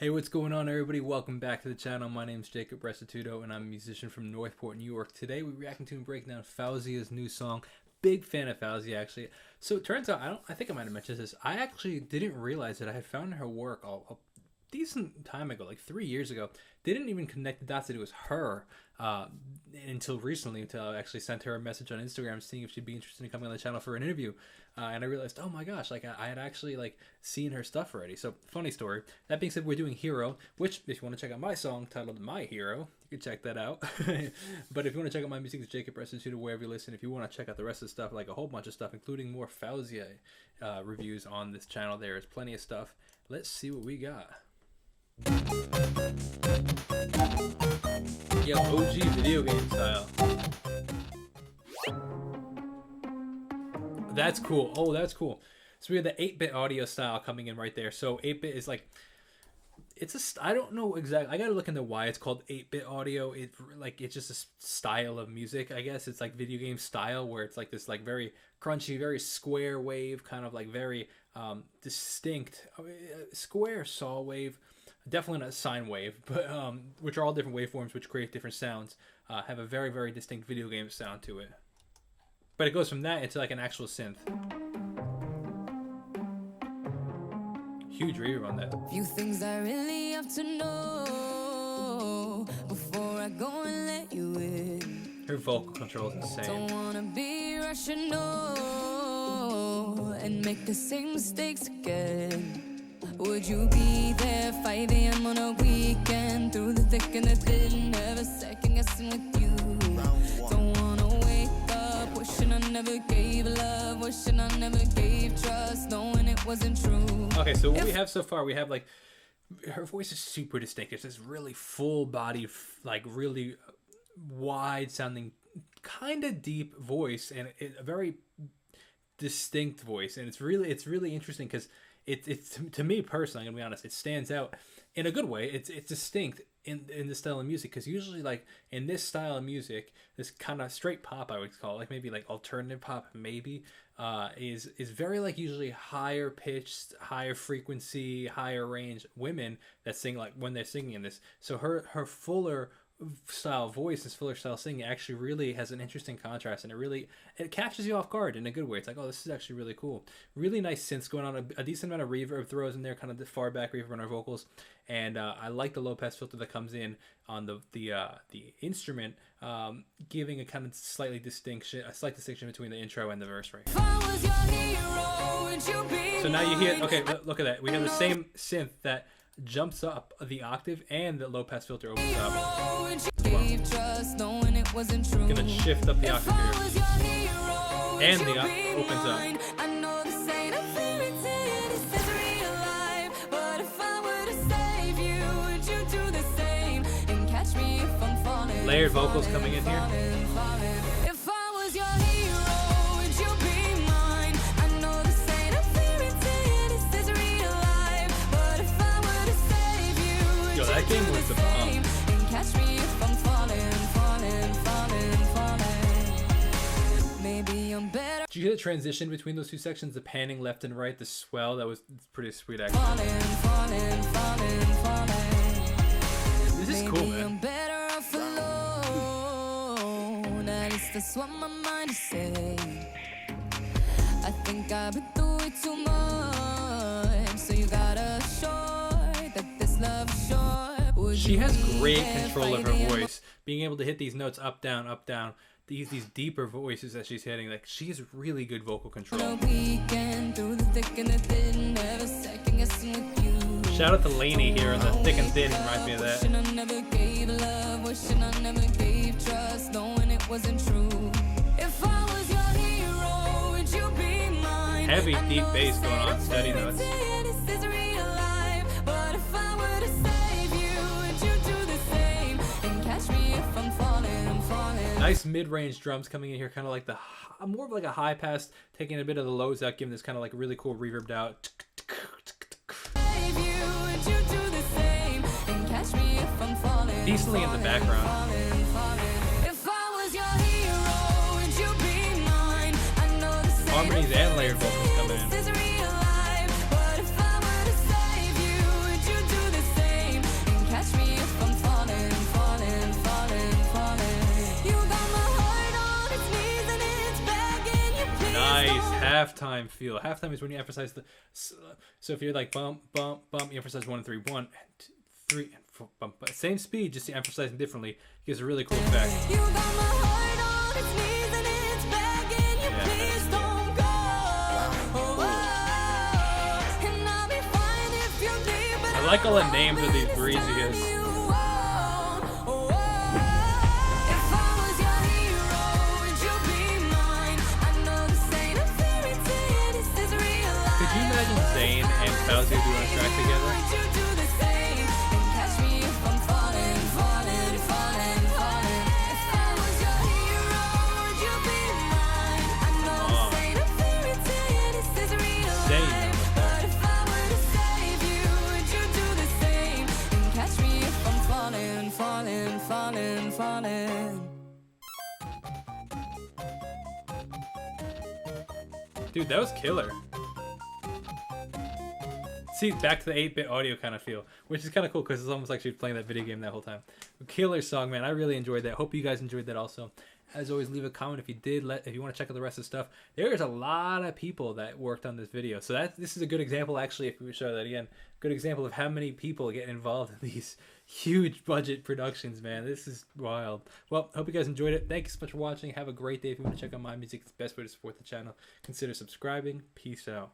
Hey, what's going on, everybody? Welcome back to the channel. My name is Jacob Restituto, and I'm a musician from Northport, New York. Today, we're reacting to and breaking down Faouzia's new song. Big fan of Faouzia, actually. So it turns out, I think I might have mentioned this. I actually didn't realize that I had found her work a decent time ago, like 3 years ago. Didn't even connect the dots that it was her until recently, until I actually sent her a message on Instagram seeing if she'd be interested in coming on the channel for an interview. And I realized, oh my gosh, like I had actually like seen her stuff already. So funny story. That being said, we're doing Hero, which if you want to check out my song titled My Hero, you can check that out. But if you want to check out my music, it's Jacob Restituto wherever you listen. If you want to check out the rest of the stuff, like a whole bunch of stuff, including more Faouzia reviews on this channel, there is plenty of stuff. Let's see what we got. Yeah, OG video game style. That's cool. Oh, that's cool. So we have the 8-bit audio style coming in right there. So 8-bit is like, I don't know exactly. I gotta look into why it's called 8-bit audio. It's just a style of music, I guess. It's like video game style where it's like this like very crunchy, very square wave, kind of like very distinct square saw wave. Definitely not sine wave, but which are all different waveforms which create different sounds. Have a very, very distinct video game sound to it. But it goes from that into like an actual synth. Huge reverb on that. Few things I really have to know before I go and let you in. Her vocal control is insane. Don't wanna be rational and make the same mistakes again. Would you be there 5 a.m. on a weekend, through the thick and the thin, never second guessing with you? Don't wanna wake up wishing I never gave love, wishing I never gave trust, knowing it wasn't true. Okay, so what we have so far, we have like, her voice is super distinct. It's this really full body, like really wide sounding, kind of deep voice, and a very distinct voice. And it's really interesting because it's to me personally, I'm gonna be honest, it stands out in a good way. It's distinct in this style of music, because usually like in this style of music, this kind of straight pop, I would call it, like maybe like alternative pop, maybe is very like usually higher pitched, higher frequency, higher range women that sing like when they're singing in this. So her fuller style voice, this fuller style singing actually really has an interesting contrast, and it catches you off guard in a good way. It's like, oh, this is actually really cool. Really nice synths going on, a decent amount of reverb throws in there, kind of the far back reverb on our vocals, and I like the low pass filter that comes in on the instrument, giving a kind of slight distinction between the intro and the verse right. So now you hear, okay, look at that. We have the same synth that jumps up the octave, and the low pass filter opens up. Wow. Gonna shift up the octave here, and the opens up. Layered vocals coming in here. That game was the bomb. Did you hear the transition between those two sections? The panning left and right, the swell, that was pretty sweet actually. This is cool, man. That's what my mind is saying. I think I've been through it too much, so you gotta show that this love is short. She has great control of her voice, being able to hit these notes up, down, these deeper voices that she's hitting. Like, she has really good vocal control. Shout out to Lainey here in the thick and thin, reminds me of that. Heavy deep bass going on, steady notes. Nice mid-range drums coming in here, kind of like more of like a high pass, taking a bit of the lows out, giving this kind of like really cool reverbed out. Decently in the background. Harmonies and layered vocals coming in. halftime feel. Halftime is when you emphasize the. So if you're like bump, bump, bump, you emphasize 1 and 3, 1 and 2, 3 and 4, bump. But same speed, just emphasizing differently. It gives a really cool effect. You got my heart on its knees and it's begging you, please don't go. And I'll be fine if you leave, but I like all the names of these breezies. if I was your hero, would you be mine? I know this ain't a fairy tale, this is real life. Could you imagine Zayn and Faouzia doing a track together? Would you do the same and catch me if I'm falling, falling, falling, falling? If I was your hero, would you be mine? I know this ain't a fairy tale, this is real Zayn, life. But if I were to save you, would you do the same and catch me if I'm falling, falling, falling, falling? Dude, that was killer. See, back to the 8-bit audio kind of feel, which is kind of cool because it's almost like she was playing that video game that whole time. Killer song, man. I really enjoyed that. Hope you guys enjoyed that also. As always, leave a comment if you did. If you want to check out the rest of the stuff. There's a lot of people that worked on this video, so this is a good example. Actually, if we show that again, good example of how many people get involved in these huge budget productions, man. This is wild. Well, hope you guys enjoyed it. Thank you so much for watching. Have a great day. If you want to check out my music, it's the best way to support the channel. Consider subscribing. Peace out.